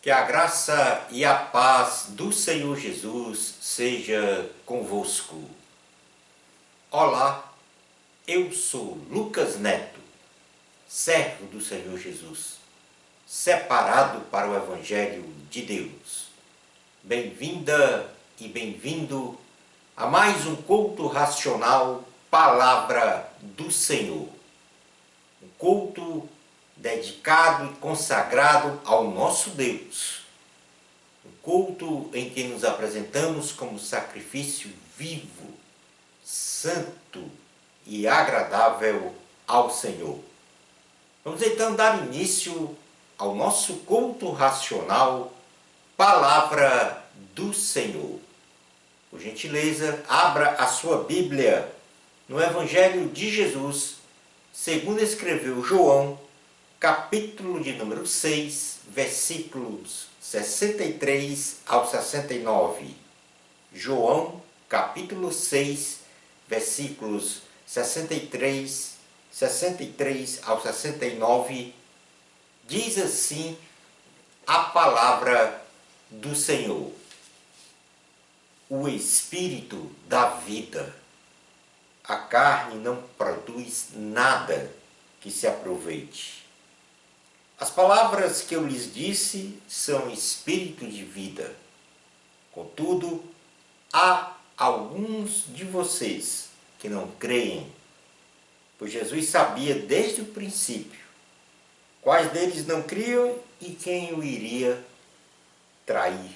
Que a graça e a paz do Senhor Jesus seja convosco. Olá, eu sou Lucas Neto, servo do Senhor Jesus, separado para o Evangelho de Deus. Bem-vinda e bem-vindo a mais um culto racional, Palavra do Senhor. Um culto dedicado e consagrado ao nosso Deus. Um culto em que nos apresentamos como sacrifício vivo, santo e agradável ao Senhor. Vamos então dar início ao nosso culto racional, Palavra do Senhor. Por gentileza, abra a sua Bíblia no Evangelho de Jesus, segundo escreveu João, capítulo de número 6, versículos 63 ao 69. João, capítulo 6, versículos 63 ao 69, diz assim a palavra do Senhor. O Espírito da vida. A carne não produz nada que se aproveite. As palavras que eu lhes disse são espírito de vida. Contudo, há alguns de vocês que não creem, pois Jesus sabia desde o princípio quais deles não criam e quem o iria trair.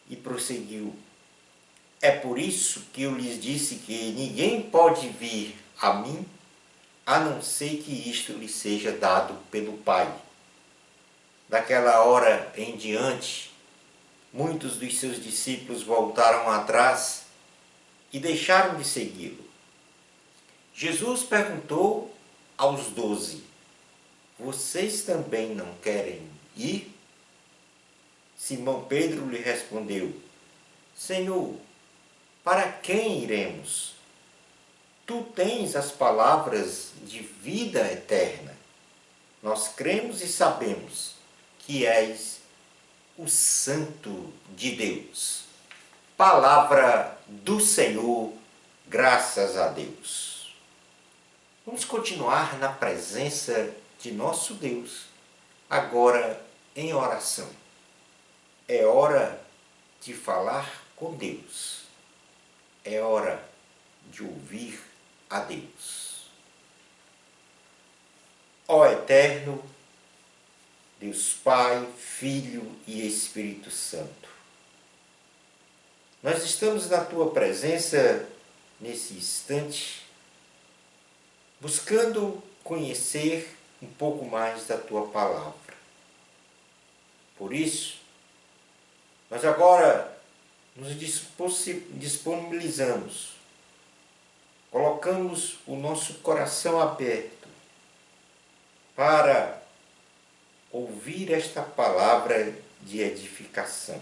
E prosseguiu: é por isso que eu lhes disse que ninguém pode vir a mim a não ser que isto lhe seja dado pelo Pai. Daquela hora em diante, muitos dos seus discípulos voltaram atrás e deixaram de segui-lo. Jesus perguntou aos 12, vocês também não querem ir? Simão Pedro lhe respondeu, Senhor, para quem iremos? Tu tens as palavras de vida eterna. Nós cremos e sabemos que és o Santo de Deus. Palavra do Senhor, graças a Deus. Vamos continuar na presença de nosso Deus, agora em oração. É hora de falar com Deus. É hora de ouvir a Deus. Ó Eterno, Deus Pai, Filho e Espírito Santo, nós estamos na Tua presença nesse instante, buscando conhecer um pouco mais da Tua Palavra. Por isso, nós agora nos disponibilizamos, colocamos o nosso coração aberto para ouvir esta palavra de edificação.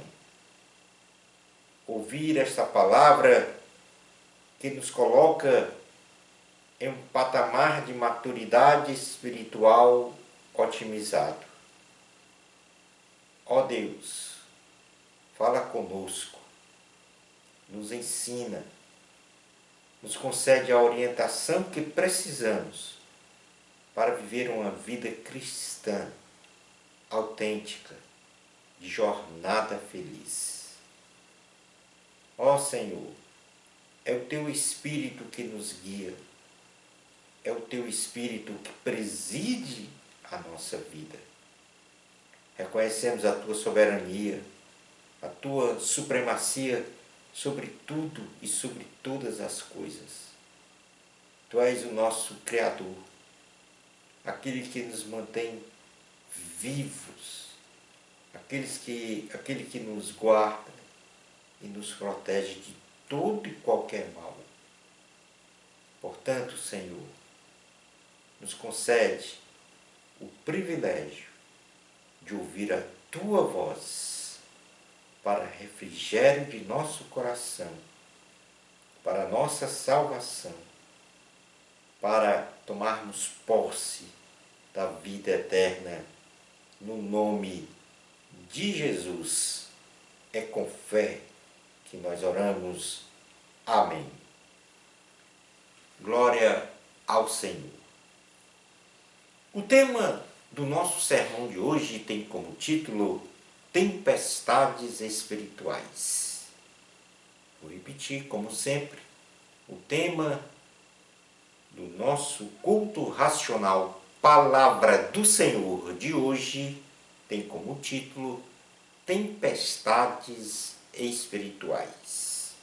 Ouvir esta palavra que nos coloca em um patamar de maturidade espiritual otimizado. Ó Deus, fala conosco, nos ensina, nos concede a orientação que precisamos para viver uma vida cristã, autêntica, de jornada feliz. Ó Senhor, é o Teu Espírito que nos guia, é o Teu Espírito que preside a nossa vida. Reconhecemos a Tua soberania, a Tua supremacia sobre tudo e sobre todas as coisas. Tu és o nosso Criador, aquele que nos mantém vivos, aquele que nos guarda e nos protege de todo e qualquer mal. Portanto, Senhor, nos concede o privilégio de ouvir a Tua voz, para refrigério de nosso coração, para nossa salvação, para tomarmos posse da vida eterna, no nome de Jesus. É com fé que nós oramos. Amém. Glória ao Senhor. O tema do nosso sermão de hoje tem como título Tempestades Espirituais. Vou repetir, como sempre, o tema do nosso culto racional Palavra do Senhor de hoje tem como título Tempestades Espirituais.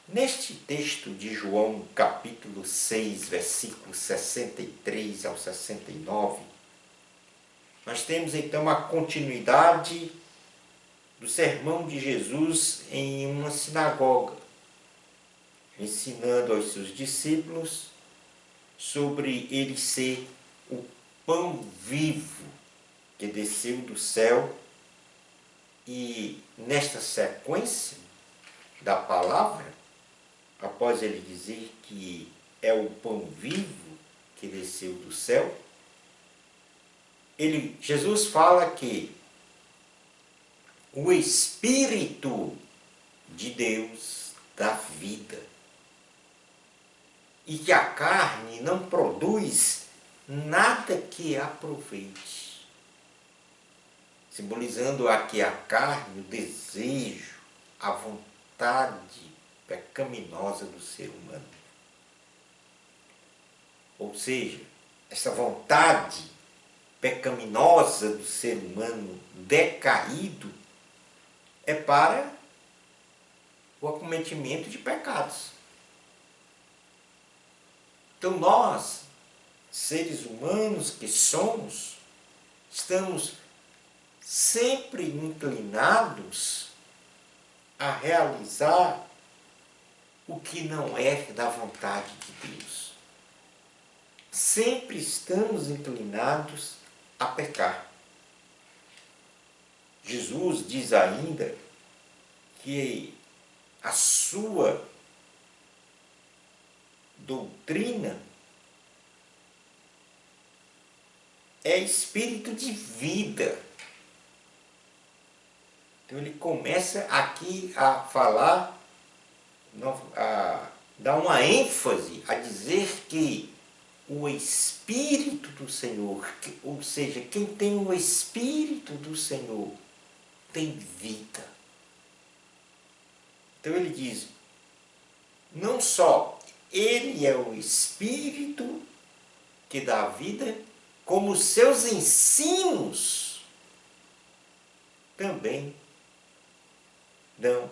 Neste texto de João, capítulo 6, versículos 63 ao 69, nós temos então a continuidade do sermão de Jesus em uma sinagoga, ensinando aos seus discípulos sobre ele ser o pão vivo que desceu do céu. E nesta sequência da palavra, após ele dizer que é o pão vivo que desceu do céu, Jesus fala que o Espírito de Deus dá vida e que a carne não produz nada que aproveite, simbolizando aqui a carne, o desejo, a vontade pecaminosa do ser humano. Ou seja, essa vontade pecaminosa do ser humano decaído é para o acometimento de pecados. Então nós, seres humanos que somos, estamos sempre inclinados a realizar o que não é da vontade de Deus. Sempre estamos inclinados a pecar. Jesus diz ainda que a sua doutrina é espírito de vida. Então ele começa aqui a falar, a dar uma ênfase, a dizer que o Espírito do Senhor, ou seja, quem tem o Espírito do Senhor, tem vida. Então ele diz, não só ele é o Espírito que dá vida, como os seus ensinos também dão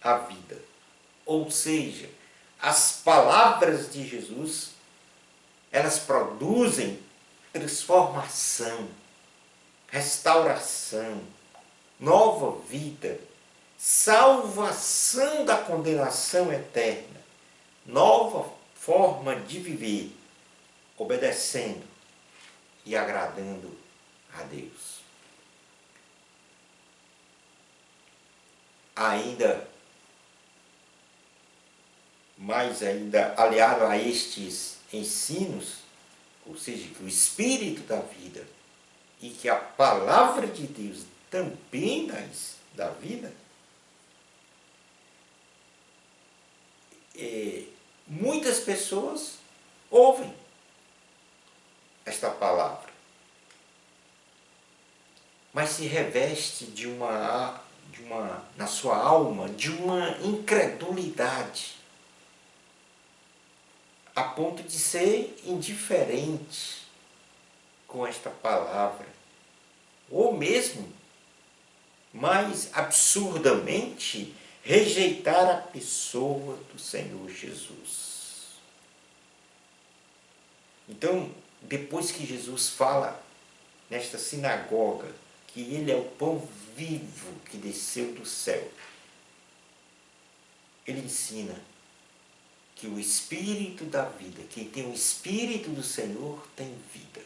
a vida. Ou seja, as palavras de Jesus, elas produzem transformação, restauração, nova vida, salvação da condenação eterna, nova forma de viver, obedecendo e agradando a Deus. Aliado a estes ensinos, ou seja, que o Espírito da vida e que a palavra de Deus também dá vida, muitas pessoas ouvem esta palavra, mas se reveste na sua alma de uma incredulidade, a ponto de ser indiferente com esta palavra, ou mesmo, mais absurdamente, rejeitar a pessoa do Senhor Jesus. Então, depois que Jesus fala nesta sinagoga que ele é o pão vivo que desceu do céu, ele ensina que o Espírito da vida, quem tem o Espírito do Senhor, tem vida.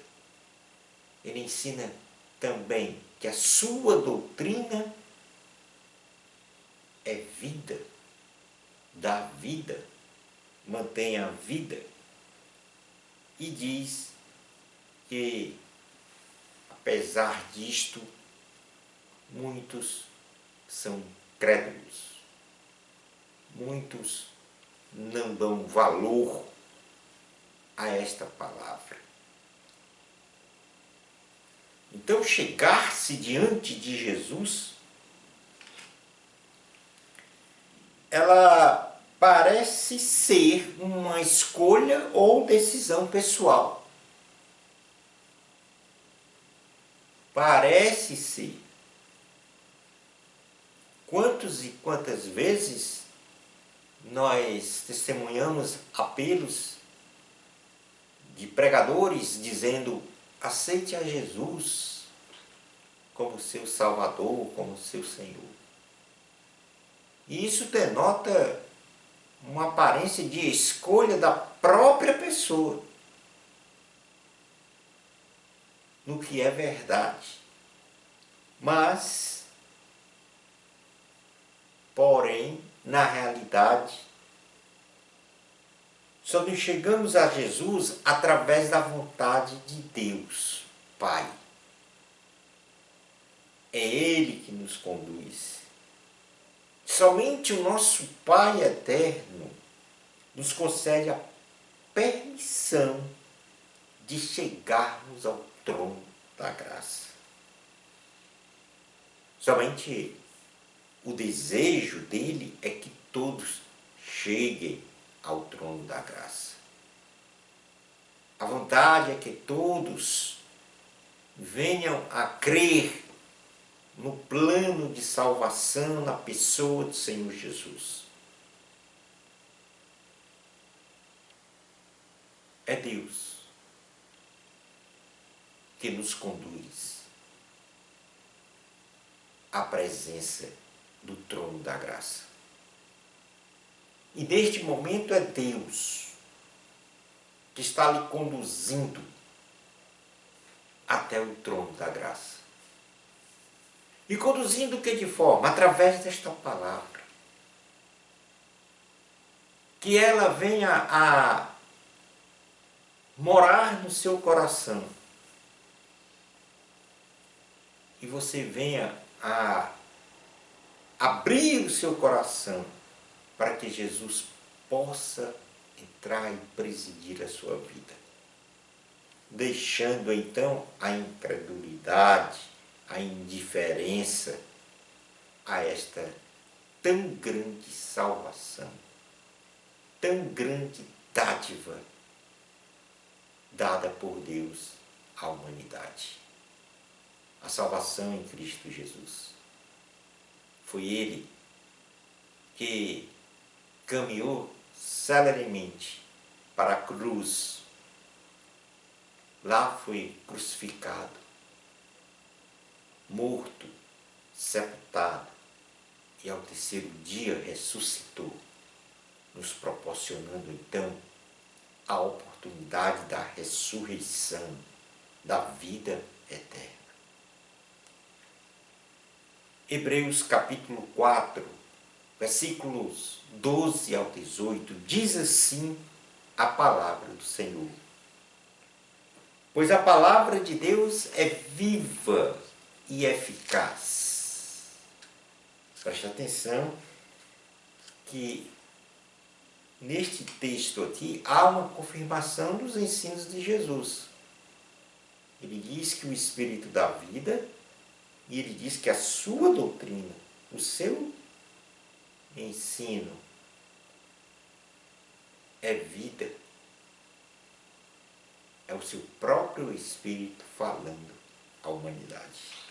Ele ensina também que a sua doutrina é vida, dá vida, mantém a vida, e diz que, apesar disto, muitos são crédulos, muitos não dão valor a esta palavra. Então, chegar-se diante de Jesus, ela parece ser uma escolha ou decisão pessoal. Parece ser. Quantos e quantas vezes nós testemunhamos apelos de pregadores dizendo: aceite a Jesus como seu Salvador, como seu Senhor. E isso denota uma aparência de escolha da própria pessoa no que é verdade. Mas, porém, na realidade, só nos chegamos a Jesus através da vontade de Deus, Pai. É Ele que nos conduz. Somente o nosso Pai eterno nos concede a permissão de chegarmos ao trono da graça. Somente Ele. O desejo dele é que todos cheguem ao trono da graça. A vontade é que todos venham a crer no plano de salvação na pessoa do Senhor Jesus. É Deus que nos conduz à presença do trono da graça. E neste momento é Deus que está lhe conduzindo até o trono da graça. E conduzindo que de forma? Através desta palavra. Que ela venha a morar no seu coração. E você venha a abrir o seu coração para que Jesus possa entrar e presidir a sua vida. Deixando então a incredulidade, a indiferença a esta tão grande salvação, tão grande dádiva dada por Deus à humanidade. A salvação em Cristo Jesus. Foi Ele que caminhou celeremente para a cruz. Lá foi crucificado, morto, sepultado e ao terceiro dia ressuscitou, nos proporcionando então a oportunidade da ressurreição, da vida eterna. Hebreus capítulo 4, versículos 12 ao 18, diz assim a palavra do Senhor. Pois a palavra de Deus é viva e eficaz. Preste atenção que neste texto aqui há uma confirmação dos ensinos de Jesus. Ele diz que o Espírito dá vida e ele diz que a sua doutrina, o seu ensino é vida. É o seu próprio Espírito falando à humanidade.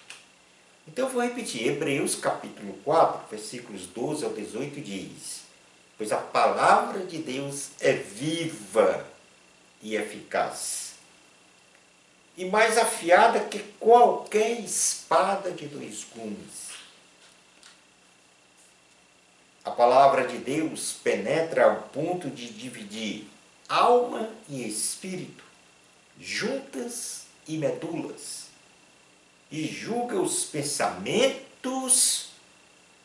Então eu vou repetir. Hebreus capítulo 4, versículos 12 ao 18 diz: pois a palavra de Deus é viva e eficaz, e mais afiada que qualquer espada de dois gumes. A palavra de Deus penetra ao ponto de dividir alma e espírito, juntas e medulas, e julga os pensamentos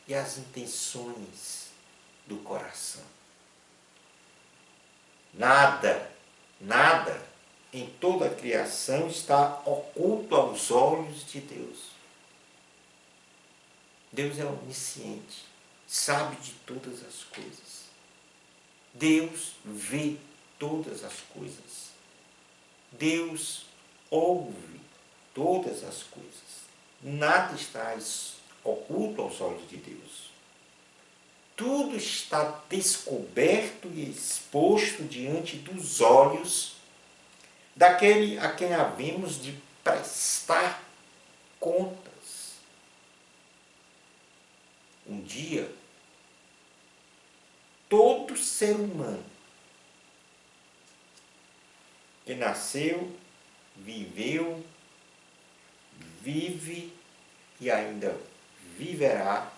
e as intenções do coração. Nada em toda a criação está oculto aos olhos de Deus. Deus é onisciente, sabe de todas as coisas. Deus vê todas as coisas. Deus ouve todas as coisas. Nada está oculto aos olhos de Deus. Tudo está descoberto e exposto diante dos olhos daquele a quem havemos de prestar contas. Um dia, todo ser humano que nasceu, viveu, vive e ainda viverá,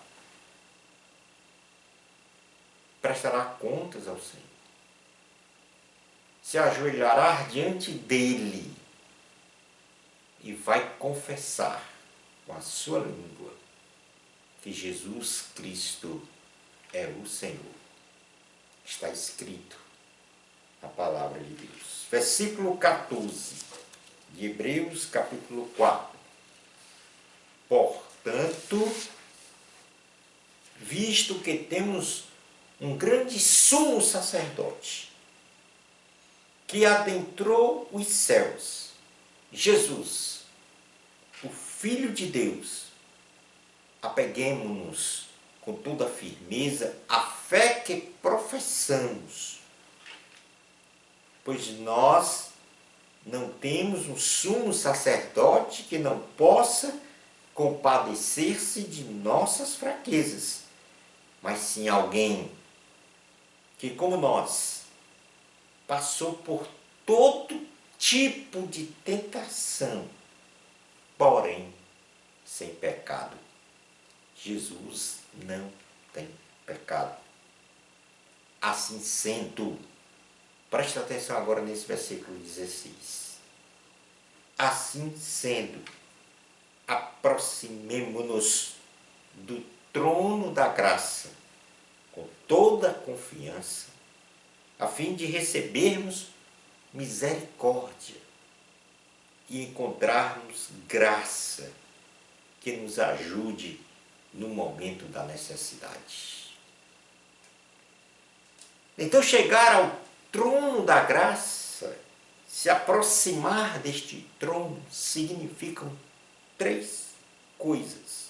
prestará contas ao Senhor. Se ajoelhará diante dele e vai confessar com a sua língua que Jesus Cristo é o Senhor. Está escrito na palavra de Deus. Versículo 14 de Hebreus, capítulo 4. Portanto, visto que temos um grande sumo sacerdote que adentrou os céus, Jesus, o Filho de Deus, apeguemo-nos com toda a firmeza à fé que professamos, pois nós não temos um sumo sacerdote que não possa compadecer-se de nossas fraquezas, mas sim alguém que, como nós, passou por todo tipo de tentação, porém sem pecado. Jesus não tem pecado. Assim sendo, preste atenção agora nesse versículo 16. Assim sendo, aproximemo-nos do trono da graça com toda a confiança, a fim de recebermos misericórdia e encontrarmos graça que nos ajude no momento da necessidade. Então, chegar ao trono da graça, se aproximar deste trono, significam 3 coisas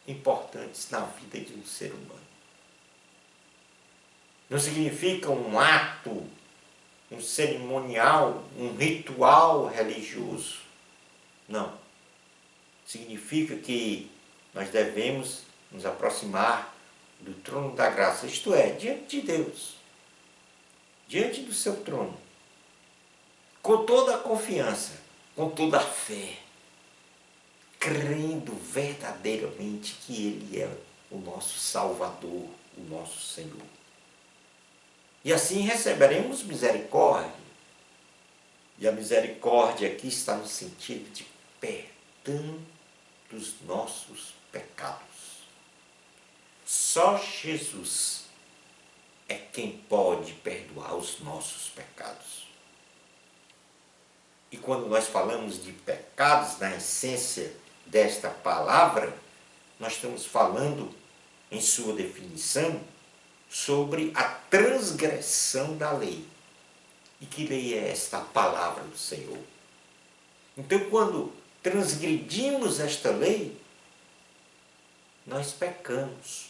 importantes na vida de um ser humano. Não significa um ato, um cerimonial, um ritual religioso. Não. Significa que nós devemos nos aproximar do trono da graça, isto é, diante de Deus, diante do seu trono, com toda a confiança, com toda a fé, crendo verdadeiramente que Ele é o nosso Salvador, o nosso Senhor. E assim receberemos misericórdia. E a misericórdia aqui está no sentido de perdão dos nossos pecados. Só Jesus é quem pode perdoar os nossos pecados. E quando nós falamos de pecados, na essência desta palavra, nós estamos falando, em sua definição, sobre a transgressão da lei. E que lei é esta? A palavra do Senhor. Então, quando transgredimos esta lei, nós pecamos.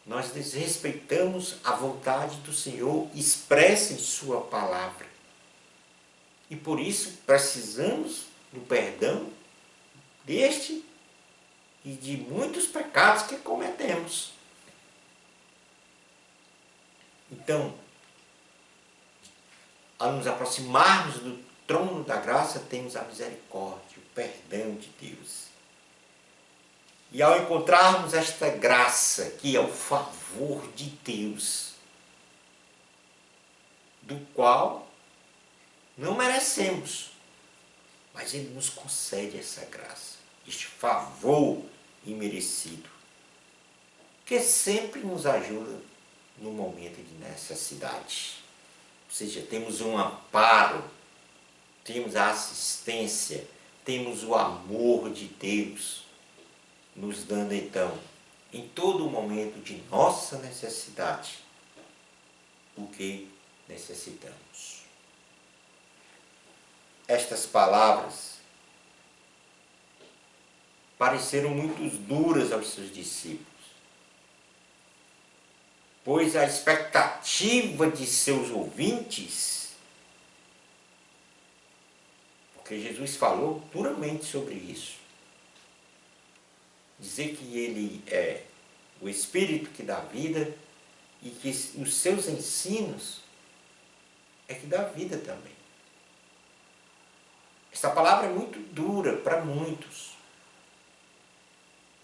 Nós desrespeitamos a vontade do Senhor expressa em sua palavra. E por isso precisamos do perdão deste e de muitos pecados que cometemos. Então, ao nos aproximarmos do trono da graça, temos a misericórdia, o perdão de Deus. E ao encontrarmos esta graça, que é o favor de Deus, do qual não merecemos, mas Ele nos concede essa graça, este favor imerecido, que sempre nos ajuda no momento de necessidade. Ou seja, temos um amparo, temos a assistência, temos o amor de Deus nos dando então, em todo momento de nossa necessidade, o que necessitamos. Estas palavras pareceram muito duras aos seus discípulos, pois a expectativa de seus ouvintes, porque Jesus falou duramente sobre isso, dizer que ele é o Espírito que dá vida e que os seus ensinos é que dá vida também. Esta palavra é muito dura para muitos,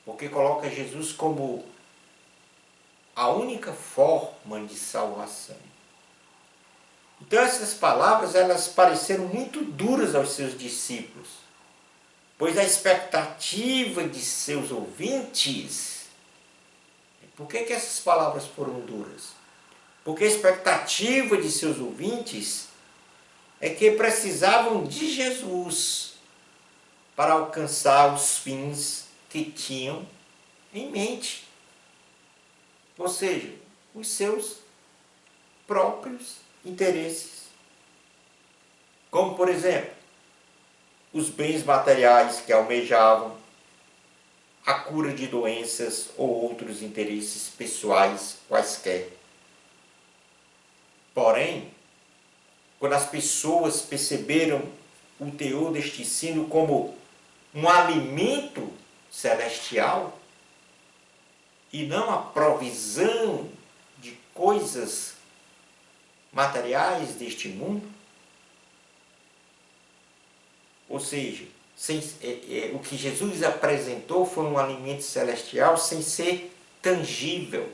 porque coloca Jesus como a única forma de salvação. Então essas palavras, elas pareceram muito duras aos seus discípulos, pois a expectativa de seus ouvintes... Por que essas palavras foram duras? Porque a expectativa de seus ouvintes é que precisavam de Jesus para alcançar os fins que tinham em mente. Ou seja, os seus próprios interesses. Como, por exemplo, os bens materiais que almejavam, a cura de doenças ou outros interesses pessoais quaisquer. Porém, quando as pessoas perceberam o teor deste ensino como um alimento celestial e não a provisão de coisas materiais deste mundo, ou seja, o que Jesus apresentou foi um alimento celestial sem ser tangível.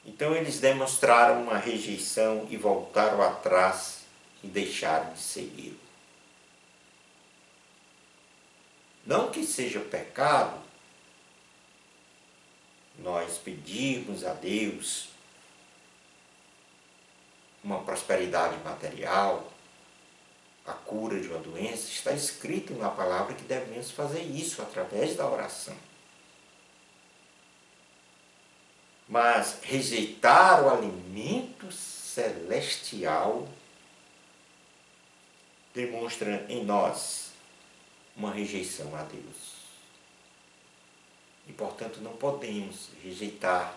Então eles demonstraram uma rejeição e voltaram atrás e deixaram de segui-lo. Não que seja pecado nós pedirmos a Deus uma prosperidade material, a cura de uma doença. Está escrito na palavra que devemos fazer isso através da oração. Mas rejeitar o alimento celestial demonstra em nós uma rejeição a Deus. E, portanto, não podemos rejeitar,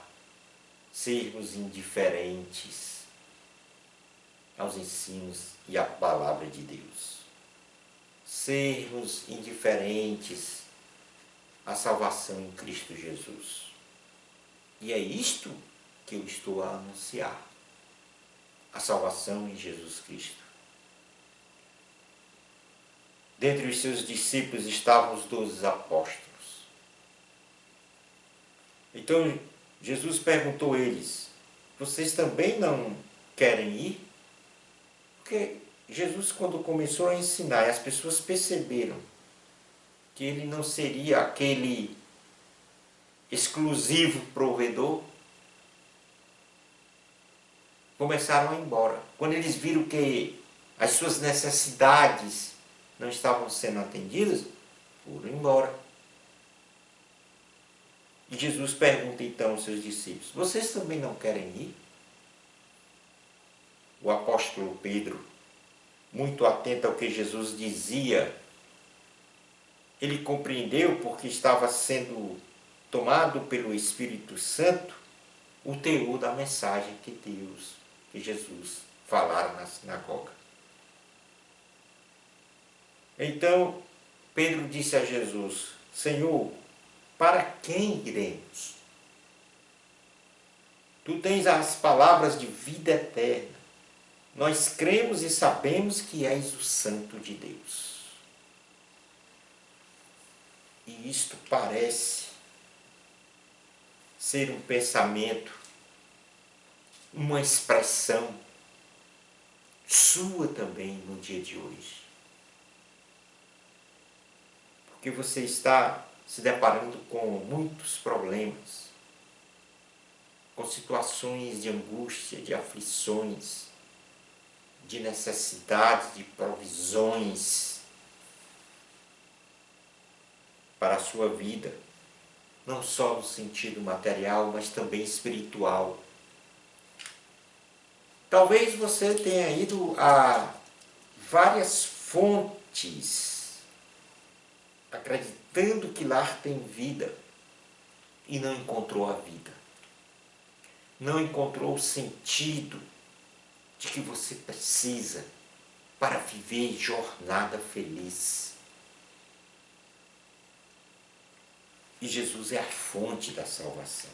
sermos indiferentes aos ensinos e à palavra de Deus. Sermos indiferentes à salvação em Cristo Jesus. E é isto que eu estou a anunciar, a salvação em Jesus Cristo. Dentre os seus discípulos estavam os 12 apóstolos. Então Jesus perguntou a eles: vocês também não querem ir? Porque Jesus, quando começou a ensinar, as pessoas perceberam que ele não seria aquele exclusivo provedor, começaram a ir embora. Quando eles viram que as suas necessidades não estavam sendo atendidas, foram embora. E Jesus pergunta então aos seus discípulos: vocês também não querem ir? O apóstolo Pedro, muito atento ao que Jesus dizia, ele compreendeu, porque estava sendo tomado pelo Espírito Santo, o teor da mensagem que Jesus falara na sinagoga. Então Pedro disse a Jesus: Senhor, para quem iremos? Tu tens as palavras de vida eterna. Nós cremos e sabemos que és o Santo de Deus. E isto parece ser um pensamento, uma expressão sua também no dia de hoje. Porque você está se deparando com muitos problemas, com situações de angústia, de aflições, de necessidades, de provisões. para a sua vida, não só no sentido material, mas também espiritual. Talvez você tenha ido a várias fontes, acreditando que lá tem vida, e não encontrou a vida. Não encontrou o sentido de que você precisa para viver jornada feliz. E Jesus é a fonte da salvação.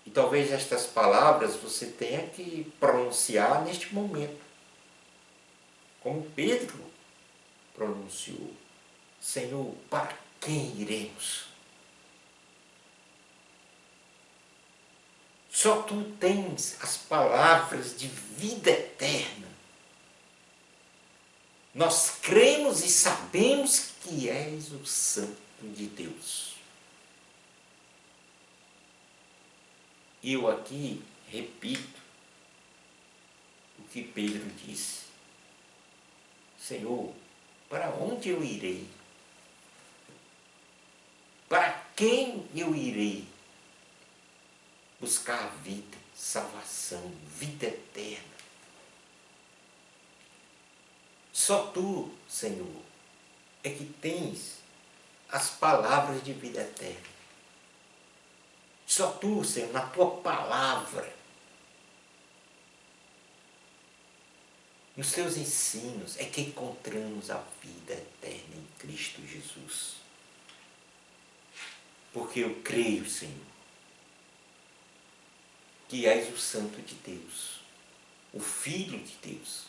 E talvez estas palavras você tenha que pronunciar neste momento. Como Pedro pronunciou: Senhor, para quem iremos? Só tu tens as palavras de vida eterna. Nós cremos e sabemos que és o Santo de Deus. E eu aqui repito o que Pedro disse: Senhor, para onde eu irei? Para quem eu irei buscar a vida, salvação, vida eterna? Só tu, Senhor, é que tens as palavras de vida eterna. Só tu, Senhor, na tua palavra, nos teus ensinos, é que encontramos a vida eterna em Cristo Jesus. Porque eu creio, Senhor, que és o Santo de Deus, o Filho de Deus,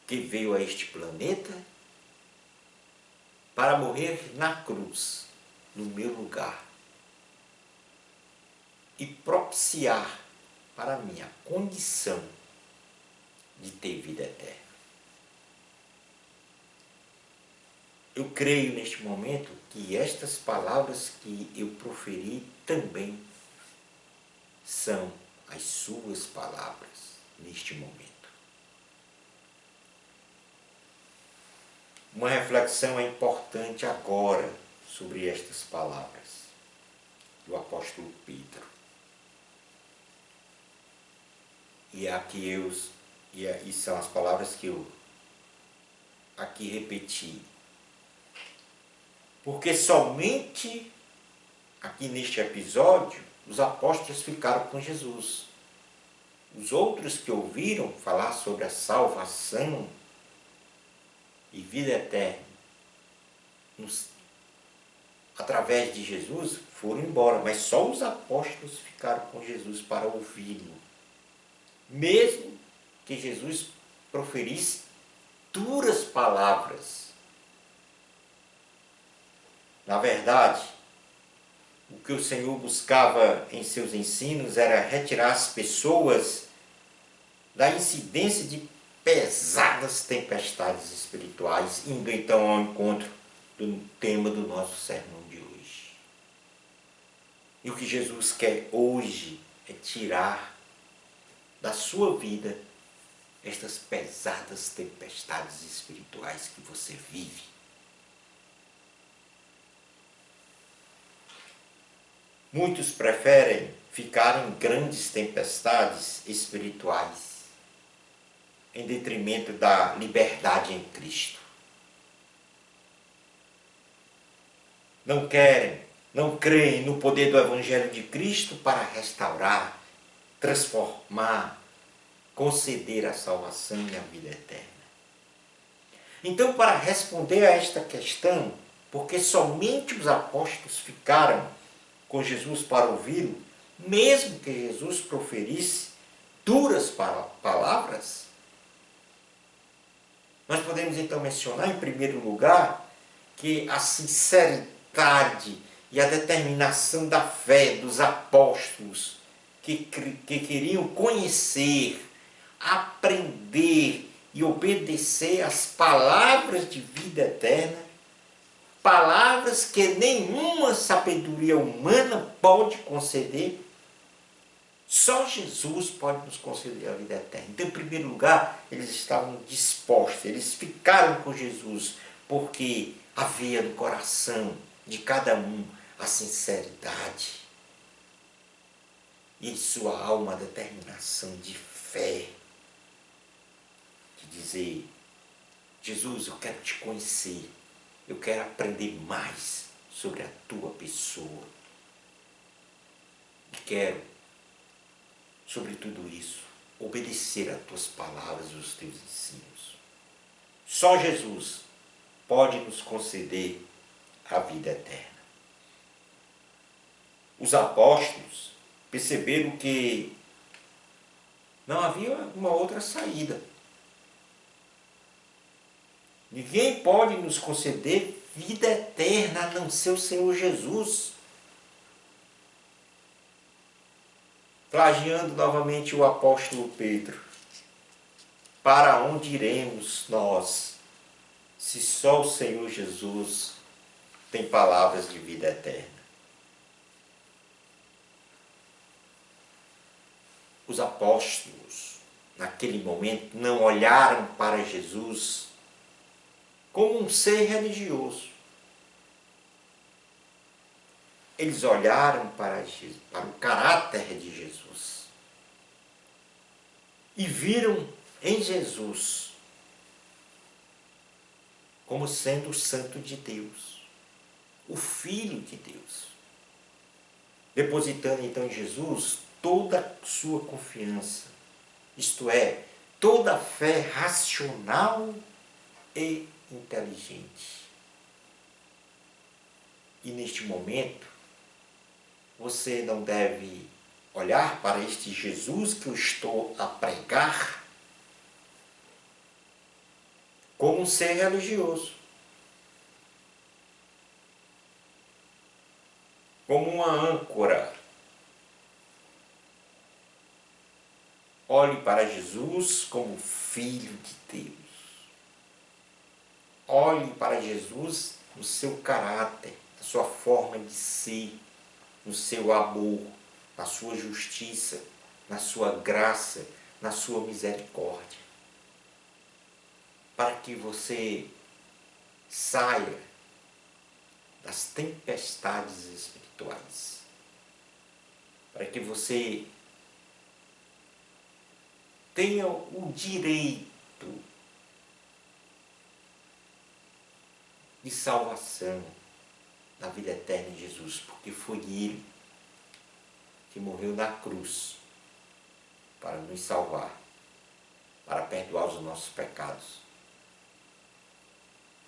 que veio a este planeta para morrer na cruz, no meu lugar, e propiciar para mim a condição de ter vida eterna. Eu creio neste momento que estas palavras que eu proferi também são as suas palavras neste momento. Uma reflexão é importante agora sobre estas palavras do apóstolo Pedro. E são as palavras que eu aqui repeti. Porque somente aqui neste episódio os apóstolos ficaram com Jesus. Os outros que ouviram falar sobre a salvação e vida eterna através de Jesus foram embora, mas só os apóstolos ficaram com Jesus para ouvi-lo. Mesmo que Jesus proferisse duras palavras. Na verdade, o que o Senhor buscava em seus ensinos era retirar as pessoas da incidência de pesadas tempestades espirituais, indo então ao encontro do tema do nosso sermão de hoje. E o que Jesus quer hoje é tirar da sua vida estas pesadas tempestades espirituais que você vive. Muitos preferem ficar em grandes tempestades espirituais em detrimento da liberdade em Cristo. Não creem no poder do Evangelho de Cristo para restaurar, transformar, conceder a salvação e a vida eterna. Então, para responder a esta questão, porque somente os apóstolos ficaram com Jesus para ouvi-lo, mesmo que Jesus proferisse duras palavras, nós podemos então mencionar, em primeiro lugar, que a sinceridade e a determinação da fé dos apóstolos que queriam conhecer, aprender e obedecer às palavras de vida eterna, palavras que nenhuma sabedoria humana pode conceder, só Jesus pode nos conceder a vida eterna. Então, em primeiro lugar, eles estavam dispostos, eles ficaram com Jesus, porque havia no coração de cada um a sinceridade e em sua alma a determinação de fé, de dizer: Jesus, eu quero te conhecer, eu quero aprender mais sobre a tua pessoa e quero, sobre tudo isso, obedecer às tuas palavras e aos teus ensinos. Só Jesus pode nos conceder a vida eterna. Os apóstolos perceberam que não havia uma outra saída. Ninguém pode nos conceder vida eterna a não ser o Senhor Jesus. Plagiando novamente o apóstolo Pedro: para onde iremos nós, se só o Senhor Jesus tem palavras de vida eterna? Os apóstolos, naquele momento, não olharam para Jesus como um ser religioso. Eles olharam para o caráter de Jesus e viram em Jesus como sendo o Santo de Deus, o Filho de Deus, depositando então em Jesus toda a sua confiança, isto é, toda a fé racional e inteligente. E neste momento, você não deve olhar para este Jesus que eu estou a pregar como um ser religioso, como uma âncora. Olhe para Jesus como Filho de Deus. Olhe para Jesus no seu caráter, na sua forma de ser, no seu amor, na sua justiça, na sua graça, na sua misericórdia. Para que você saia das tempestades espirituais. Para que você tenha o direito de salvação na vida eterna em Jesus, porque foi Ele que morreu na cruz para nos salvar, para perdoar os nossos pecados.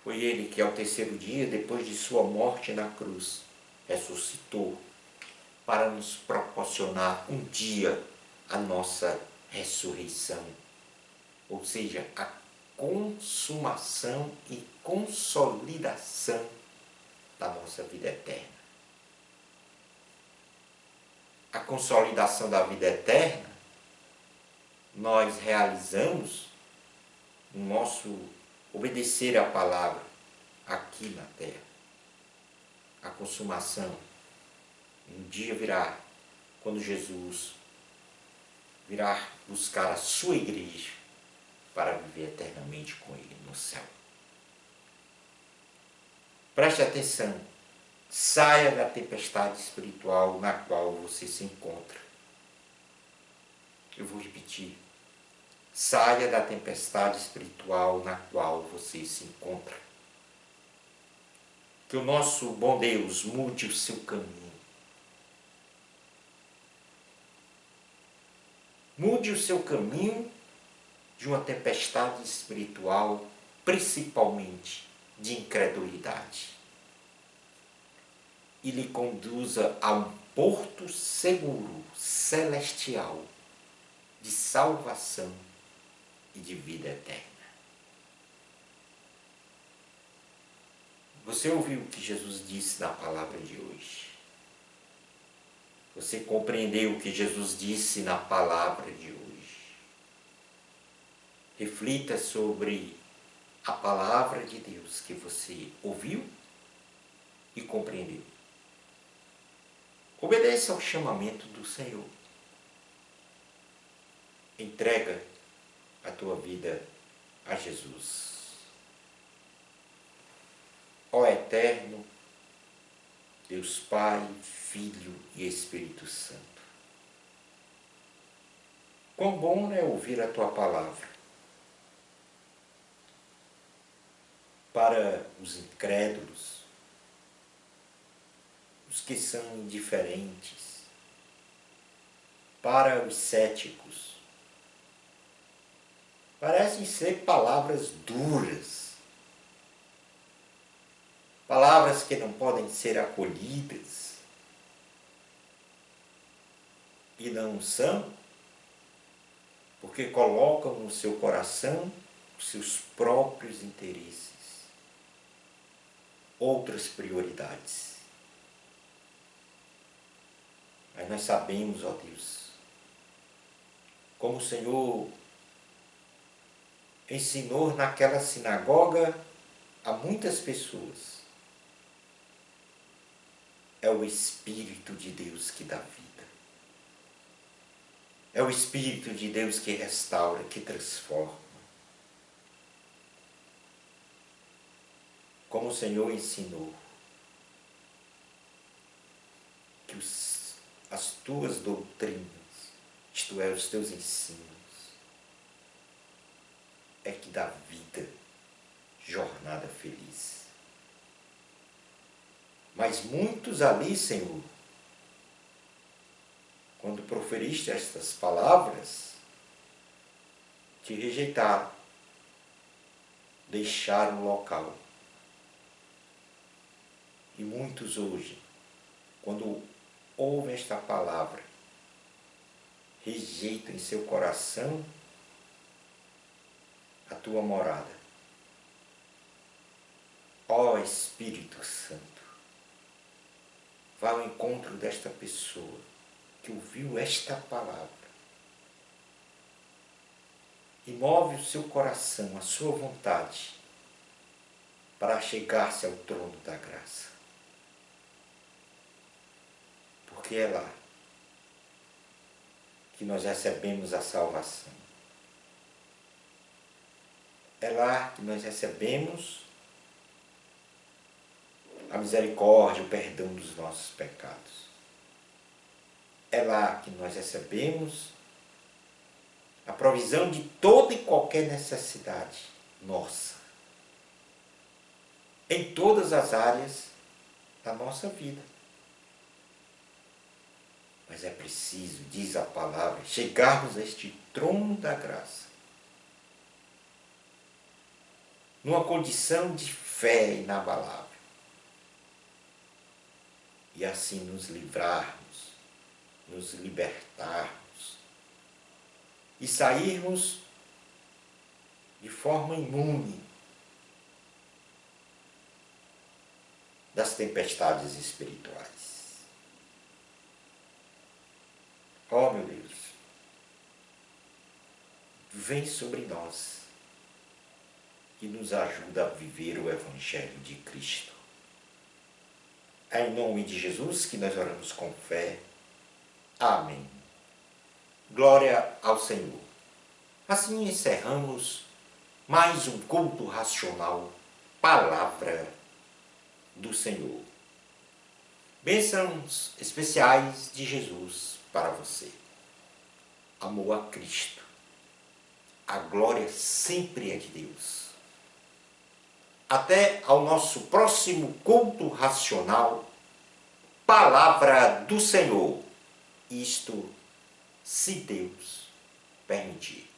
Foi Ele que ao terceiro dia, depois de sua morte na cruz, ressuscitou para nos proporcionar um dia a nossa ressurreição, ou seja, a consumação e consolidação da nossa vida eterna. A consolidação da vida eterna nós realizamos no nosso obedecer à palavra aqui na terra. A consumação um dia virá quando Jesus virá buscar a sua igreja para viver eternamente com Ele no céu. Preste atenção, saia da tempestade espiritual na qual você se encontra. Eu vou repetir, saia da tempestade espiritual na qual você se encontra. Que o nosso bom Deus mude o seu caminho. Mude o seu caminho de uma tempestade espiritual, principalmente de incredulidade, e lhe conduza a um porto seguro, celestial, de salvação e de vida eterna. Você ouviu o que Jesus disse na palavra de hoje? Você compreendeu o que Jesus disse na palavra de hoje? Reflita sobre a palavra de Deus que você ouviu e compreendeu. Obedeça ao chamamento do Senhor. Entrega a tua vida a Jesus. eterno, Deus Pai, Filho e Espírito Santo. Quão bom é ouvir a Tua palavra. Para os incrédulos, os que são indiferentes, para os céticos, parecem ser palavras duras, palavras que não podem ser acolhidas, e não são, porque colocam no seu coração os seus próprios interesses, outras prioridades. Mas nós sabemos, ó Deus, como o Senhor ensinou naquela sinagoga a muitas pessoas. É o Espírito de Deus que dá vida. É o Espírito de Deus que restaura, que transforma. Como o Senhor ensinou que as tuas doutrinas, isto é, os teus ensinos, é que dá vida, jornada feliz. Mas muitos ali, Senhor, quando proferiste estas palavras, te rejeitaram, deixaram o local. E muitos hoje, quando ouvem esta palavra, rejeitam em seu coração a tua morada. Ó Espírito Santo, vá ao encontro desta pessoa que ouviu esta palavra e move o seu coração, a sua vontade, para chegar-se ao trono da graça. Porque é lá que nós recebemos a salvação. É lá que nós recebemos a misericórdia, o perdão dos nossos pecados. É lá que nós recebemos a provisão de toda e qualquer necessidade nossa, em todas as áreas da nossa vida. Mas é preciso, diz a palavra, chegarmos a este trono da graça, numa condição de fé inabalável, e assim nos livrarmos, nos libertarmos e sairmos de forma imune das tempestades espirituais. Ó meu Deus, vem sobre nós e nos ajuda a viver o Evangelho de Cristo. É em nome de Jesus que nós oramos com fé. Amém. Glória ao Senhor. Assim encerramos mais um culto racional, Palavra do Senhor. Bênçãos especiais de Jesus para você. Amor a Cristo. A glória sempre é de Deus. Até ao nosso próximo culto racional, Palavra do Senhor. Isto, se Deus permitir.